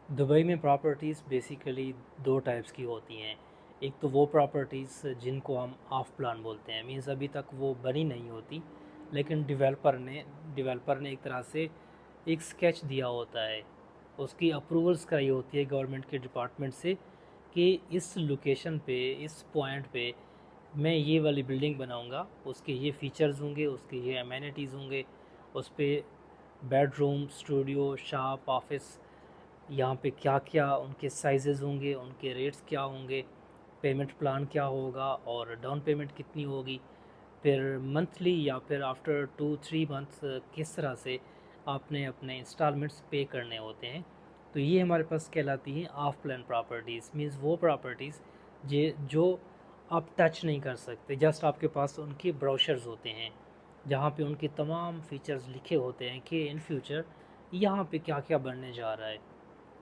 Dubai में properties basically दो types की होती हैं। एक तो वो प्रॉपर्टीज़ जिनको हम ऑफ प्लान बोलते हैं, मीन्स अभी तक वो बनी नहीं होती, लेकिन डेवलपर ने एक तरह से एक स्केच दिया होता है, उसकी अप्रूवल्स कराई होती है गवर्नमेंट के डिपार्टमेंट से कि इस लोकेशन पे, इस पॉइंट पे मैं ये वाली बिल्डिंग बनाऊंगा, उसके ये फ़ीचर्स होंगे, उसके ये अमेनिटीज़ होंगे, उस पे बेडरूम, स्टूडियो, शॉप, ऑफिस, यहाँ पे क्या क्या उनके साइजेज़ होंगे, उनके रेट्स क्या होंगे, पेमेंट प्लान क्या होगा और डाउन पेमेंट कितनी होगी, फिर मंथली या फिर आफ्टर 2-3 मंथ्स किस तरह से आपने अपने इंस्टॉलमेंट्स पे करने होते हैं। तो ये हमारे पास कहलाती हैं ऑफ प्लान प्रॉपर्टीज़। मीन्स वो प्रॉपर्टीज़ जे जो आप टच नहीं कर सकते, जस्ट आपके पास उनके ब्रोशर्स होते हैं जहाँ पे उनके तमाम फीचर्स लिखे होते हैं कि इन फ्यूचर यहाँ पे क्या क्या बनने जा रहा है।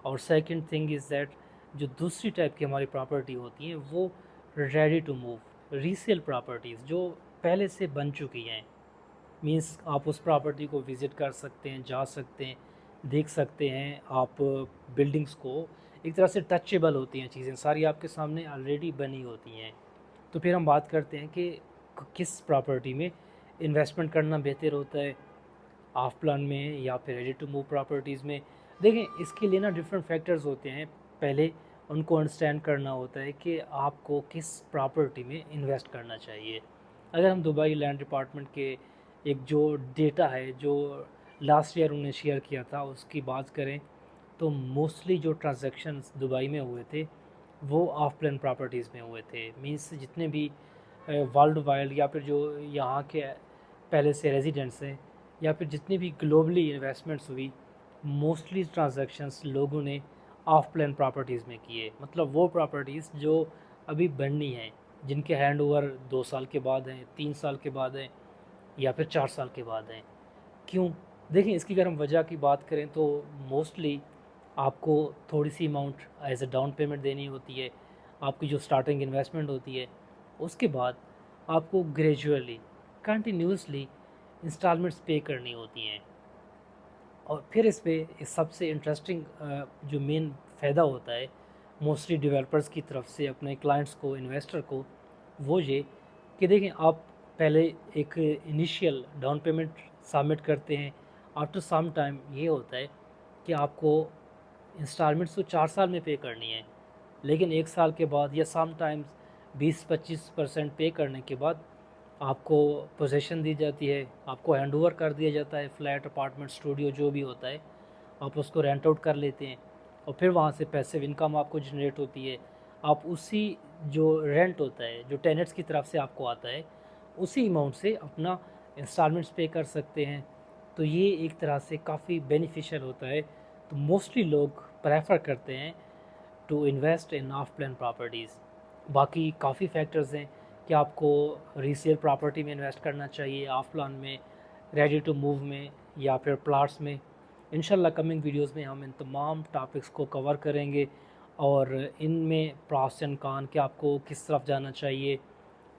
और सेकंड थिंग इज़ दैट जो दूसरी टाइप की हमारी प्रॉपर्टी होती हैं वो ready to move resale properties जो पहले से बन चुकी हैं। मींस आप उस प्रॉपर्टी को विज़िट कर सकते हैं, जा सकते हैं, देख सकते हैं आप बिल्डिंग्स को। एक तरह से टचेबल होती हैं चीज़ें, सारी आपके सामने ऑलरेडी बनी होती हैं। तो फिर हम बात करते हैं कि किस प्रॉपर्टी में इन्वेस्टमेंट करना बेहतर होता है, ऑफ प्लान में या फिर रेडी टू मूव प्रॉपर्टीज़ में। देखें, इसके लिए ना डिफरेंट फैक्टर्स होते हैं। पहले उनको अंडरस्टैंड करना होता है कि आपको किस प्रॉपर्टी में इन्वेस्ट करना चाहिए। अगर हम दुबई लैंड डिपार्टमेंट के एक जो डेटा है जो लास्ट ईयर उन्होंने शेयर किया था उसकी बात करें, तो मोस्टली जो ट्रांजैक्शंस दुबई में हुए थे वो ऑफ प्लान प्रॉपर्टीज़ में हुए थे। मींस जितने भी वर्ल्ड वाइड या फिर जो यहाँ के पहले से रेजिडेंट्स हैं या फिर जितनी भी ग्लोबली इन्वेस्टमेंट्स हुई, मोस्टली ट्रांजैक्शंस लोगों ने ऑफ प्लान प्रॉपर्टीज़ में किए। मतलब वो प्रॉपर्टीज़ जो अभी बननी हैं, जिनके हैंड ओवर 2 साल के बाद हैं, 3 साल के बाद हैं या फिर 4 साल के बाद हैं। क्यों? देखिए, इसकी अगर हम वजह की बात करें तो मोस्टली आपको थोड़ी सी amount as a down payment देनी होती है, आपकी जो स्टार्टिंग इन्वेस्टमेंट होती है। उसके बाद आपको ग्रेजुअली कंटिन्यूसली इंस्टॉलमेंट्स पे करनी होती हैं। और फिर इस पे इस सबसे इंटरेस्टिंग जो मेन फ़ायदा होता है मोस्टली डेवलपर्स की तरफ से अपने क्लाइंट्स को, इन्वेस्टर को, वो ये कि देखें, आप पहले एक इनिशियल डाउन पेमेंट सबमिट करते हैं। आफ्टर सम टाइम ये होता है कि आपको इंस्टॉलमेंट्स तो 4 साल में पे करनी है, लेकिन 1 साल के बाद या सम टाइम्स 20-25% पे करने के बाद आपको पोजीशन दी जाती है, आपको हैंडओवर कर दिया जाता है, फ्लैट, अपार्टमेंट, स्टूडियो जो भी होता है, आप उसको रेंट आउट कर लेते हैं और फिर वहाँ से पैसिव इनकम आपको जनरेट होती है। आप उसी जो रेंट होता है, जो टेनेंट्स की तरफ से आपको आता है, उसी अमाउंट से अपना इंस्टॉलमेंट्स पे कर सकते हैं। तो ये एक तरह से काफ़ी बेनिफिशियल होता है। तो मोस्टली लोग प्रेफर करते हैं to invest in off plan properties. बाकी काफ़ी फैक्टर्स हैं कि आपको रीसेल प्रॉपर्टी में इन्वेस्ट करना चाहिए, ऑफ प्लान में, रेडी टू मूव में या फिर प्लाट्स में। इंशाल्लाह कमिंग वीडियोस में हम इन तमाम टॉपिक्स को कवर करेंगे और इनमें प्रॉस एंड कॉन कि आपको किस तरफ जाना चाहिए,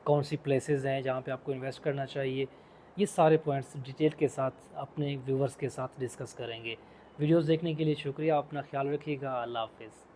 कौन सी प्लेसेस हैं जहाँ पे आपको इन्वेस्ट करना चाहिए, ये सारे पॉइंट्स डिटेल के साथ अपने व्यूवर्स के साथ डिस्कस करेंगे। वीडियोस देखने के लिए शुक्रिया, अपना ख्याल रखिएगा, अल्लाह हाफ़िज़।